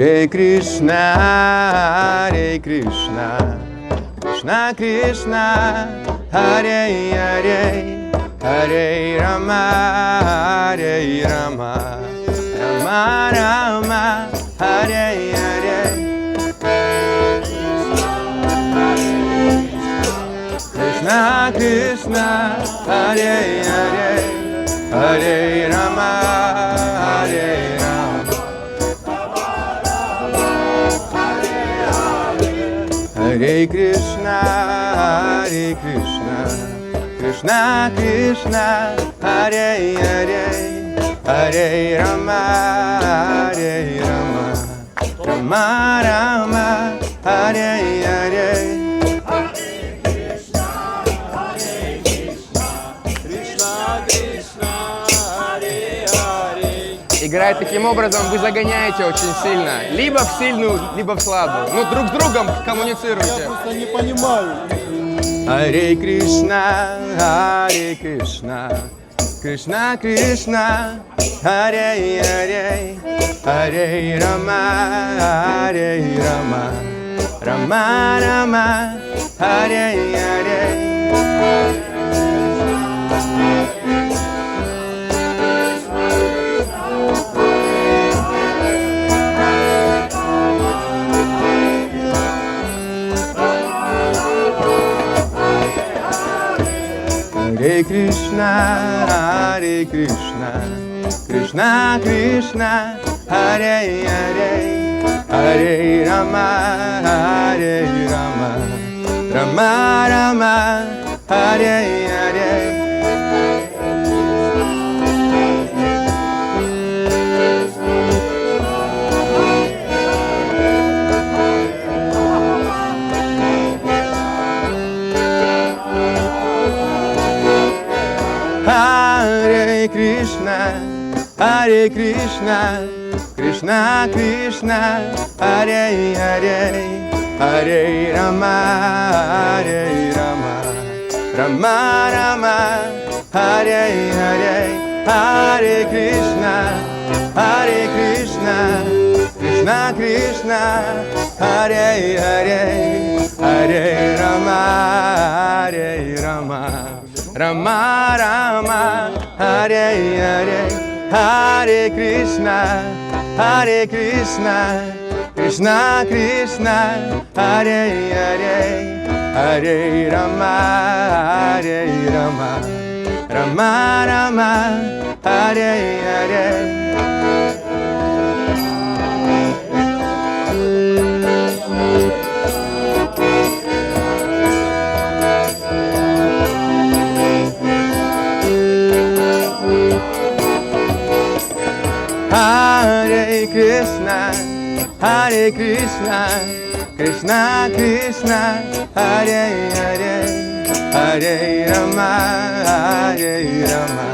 Hare Krishna, Hare Krishna, Krishna Krishna, Hare Hare, Hare Rama, Hare Rama, Rama Rama, Hare Hare. Krishna Krishna, Hare Hare, Hare Rama, Hare Rama, Hare Krishna, Hare Krishna, Krishna Krishna, Hare Hare, Hare Rama, Hare Rama, Rama Rama, Hare Hare. Играя таким образом, вы загоняете очень сильно. Либо в сильную, либо в слабую. Ну, друг с другом коммуницируйте. Я просто не понимаю. Харе Кришна, Харе Кришна, Кришна Кришна, Харе Харе, Харе Рама, Харе Рама, Рама Рама, Харе Харе. Hare Krishna, Hare Krishna, Krishna Krishna, Hare Hare, Hare Rama, Hare Rama, Rama Rama, Hare Hare. Hare Krishna, Hare Krishna, Krishna Krishna, Hare Hare, Hare Rama, Hare Rama, Rama Rama, Hare Hare, Hare Krishna, Hare Krishna, Krishna Krishna, Hare Hare, Hare Rama, Hare Rama, Rama Rama, Hare Hare, Hare Krishna, Hare Krishna, Krishna Krishna, Hare Hare, Hare Rama, Hare Rama, Rama Rama, Hare Hare. Hare Krishna, Hare Krishna, Krishna Krishna, Hare Hare, Hare Rama, Hare Rama,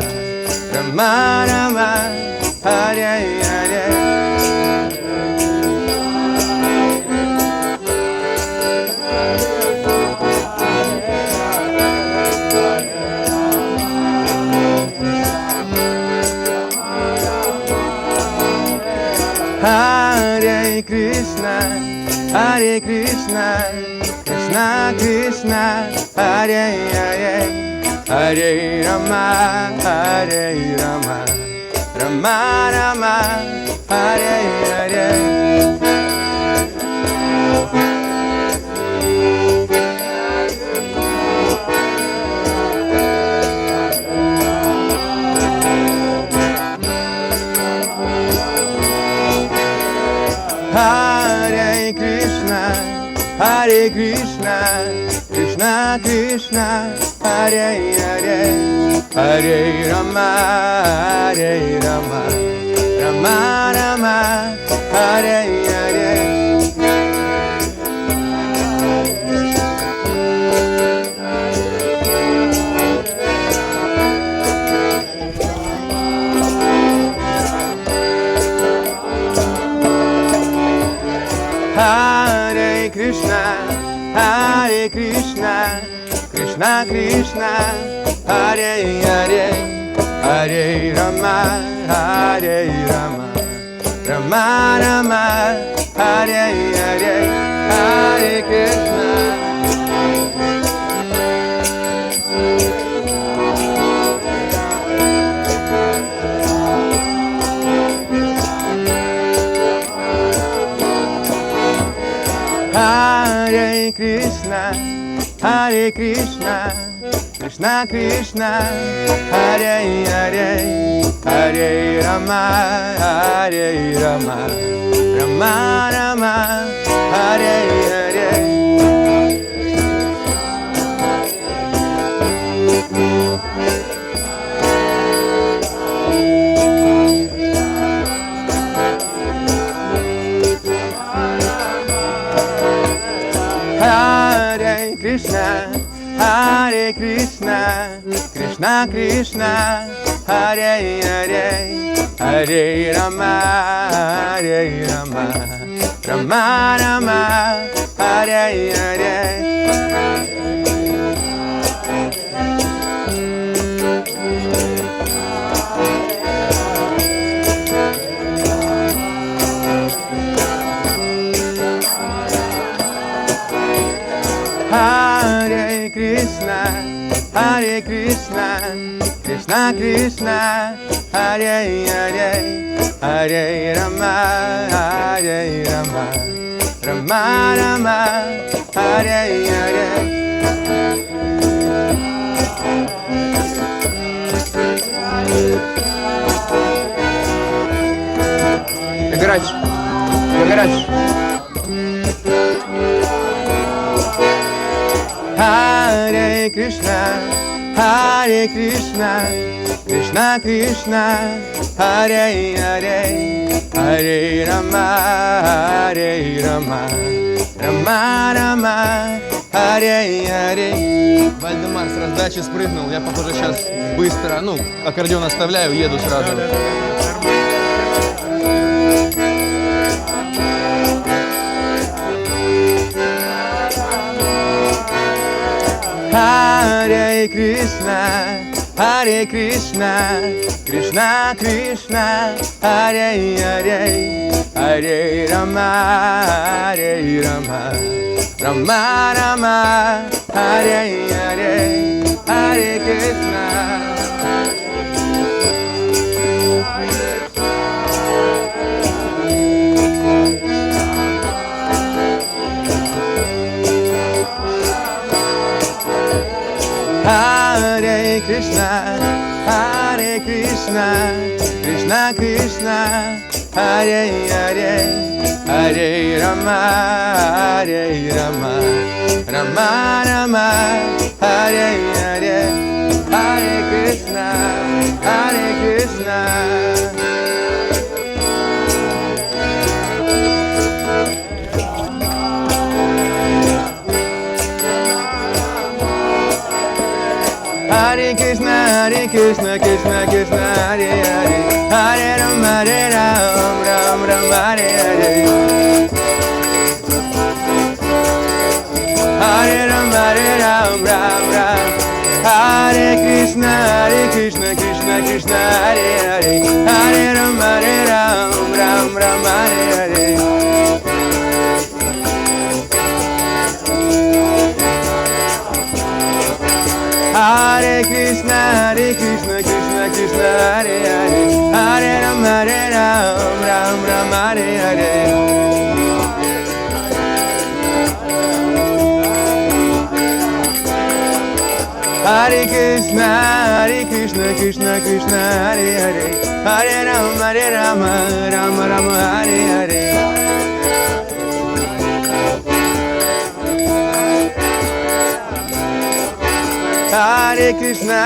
Rama Rama, Hare Hare. Hare Krishna, Hare Krishna, Krishna Krishna, Hare Hare, Hare Rama, Hare Rama, Rama Rama, Hare Hare. Hare Krishna, Hare Krishna, Krishna Krishna, Hare Hare, Hare Rama, Hare Rama, Rama Rama, Hare Hare. Hare Krishna, Hare Krishna, Krishna Krishna, Hare Hare, Hare Rama, Hare Rama, Rama Rama, Hare Hare, Hare Krishna. Hare Krishna, Hare Krishna, Krishna Krishna, Hare Hare, Hare Rama, Hare Rama, Rama Rama, Hare Hare. Hare Krishna, Hare Krishna, Krishna Krishna, Hare Hare, Hare Rama, Hare Rama, Rama Rama, Hare Hare. Hare Krishna, Hare Krishna, Krishna Krishna, Hare Hare, Hare Rama, Hare Rama, Rama Rama, Hare Hare. Играть, играть. Hare Krishna, Hare Krishna, Krishna Krishna, Hare Hare, Hare Rama, Hare Rama, Rama Rama, Hare Hare. Вальдемар с раздачи спрыгнул, я, похоже, сейчас быстро, аккордеон оставляю, еду сразу. Hare Krishna, Hare Krishna, Krishna Krishna, Hare Hare, Hare Rama, Hare Rama, Rama Rama, Hare Hare, Hare Krishna. Hare Krishna, Hare Krishna, Krishna Krishna, Hare Hare, Hare Rama, Hare Rama, Rama Rama, Hare Hare, Hare Krishna, Hare Krishna. Hare Krishna, Hare Krishna, Krishna Krishna, Hare Hare, Hare Rama, Hare Ram, Ram Ram, Hare Hare. Hare Rama, Hare Ram, Ram Ram. Hare Krishna, Krishna Krishna, Hare Hare, Hare Rama, Hare Ram, Ram Ram, Hare Hare. Hare Krishna, Krishna Krishna, Hare Hare, Hare Rama, Hare Ram, Ram Ram, Hare Hare. Hare Krishna, Krishna Krishna, Hare Hare, Hare Rama, Rama Rama, Hare Hare. Hare Krishna,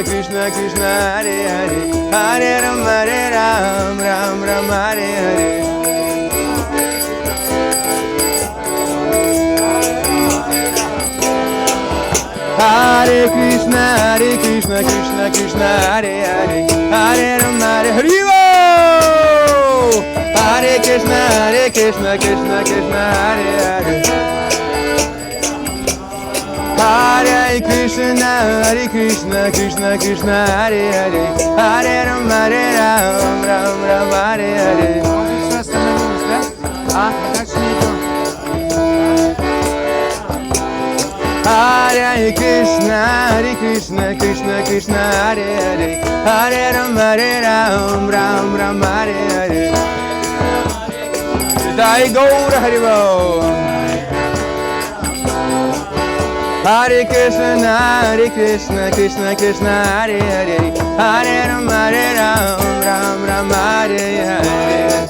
Krishna Krishna, Hare Hare, Hare Rama, Ram Ram, Hare Hare. Hare Krishna, Krishna Krishna, Hare Hare, Hare Rama, Hare Hare. Hare Krishna, Krishna Krishna, Hare Hare. Hare Krishna, Krishna Krishna, Hare Hare, Hare Rama, Ram Ram, Hare Hare. Все остановилось, да? That's me too. Hare Krishna, Krishna Krishna, Hare Hare, Hare Ram, Ram Ram, Hare Hare. Jai Gaur Haribo. Hare Krishna, Krishna Krishna, Hare Hare, Hare Ram, Ram Ram, Hare Hare.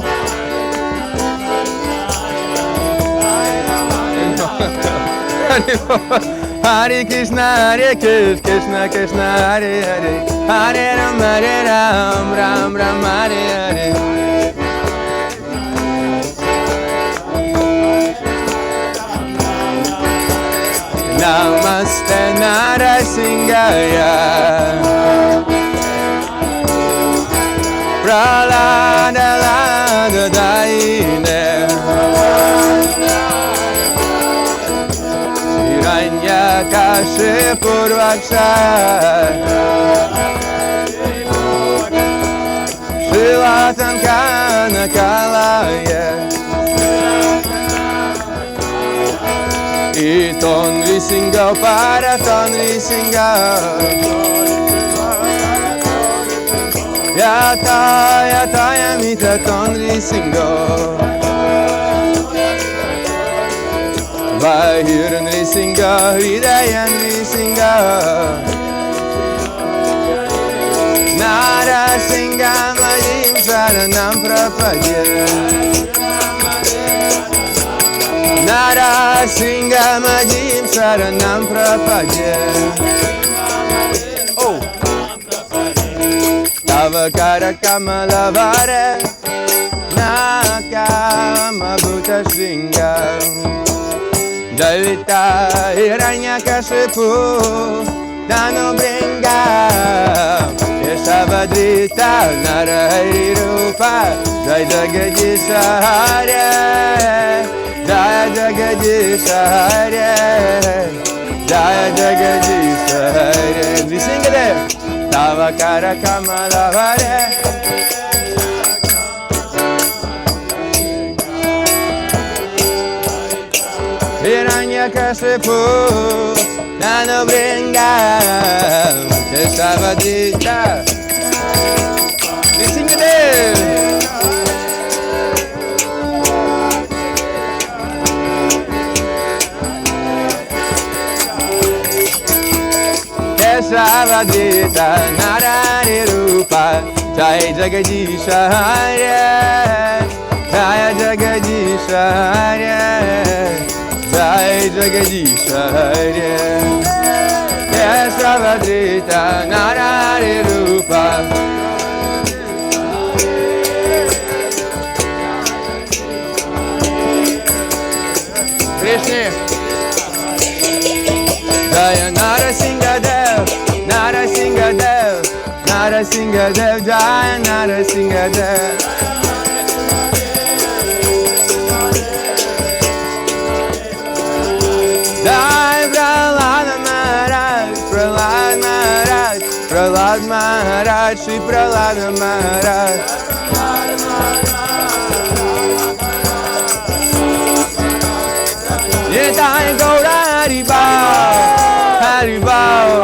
Hare Krishna, Krishna Krishna, Hare Hare, Hare Ram, Ram Ram, Hare Hare. Namaste Narasingaya, Pralada Daine, Hiranyakashipu Vaksha, Shilatankana Kalaya, E Tonri Singa para Tonri Singa, Yata Yamita Tonri Singa, Bahir Nrisinga, Hridaya Nrisinga, Narasinga Majim Saranam Prapadya, Narasinga Majim Saranam Prapadya. Oh, Tavakara Kamalavare Nakama Bhuta Shringa, Dalita Hiranyakashipu Dano Bringa, Yeshavadrita Narahari Rupa, Jai Jagadisha Hare, Jai Jagadisha Hare, Jai Jagadisha Hare. We sing it there. Tavakara Kamalavare, Hiranyakashipu Dano Bringa, Yeshavadrita. We sing it there. Yeshavadrita Narari Rupa, Jai Jagadisha Hare, Jai Jagadisha Hare, Jai Jagadisha Hare. Yeshavadrita Narari Rupa, Krishna, Jaya Narasimha Dev, Narasimha Dev, Narasimha Dev, Jaya Narasimha Dev. Jai Prahlad Maharaj, Prahlad Maharaj, Prahlad Maharaj, Shri Prahlad Maharaj. Nitai Gaura Haribao, Haribao,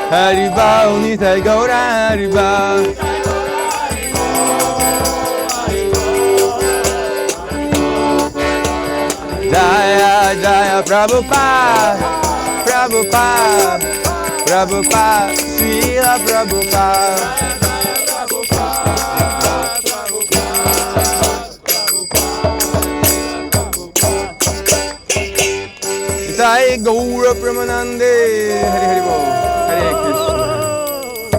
Haribao, Nitai Gaura Haribao. Jaya Jaya Prabhupada, Prabhupada, Prabhupada, Srila Prabhupada. Jai Gaura Pramanande, Hare Hare Bol, Hare Krishna.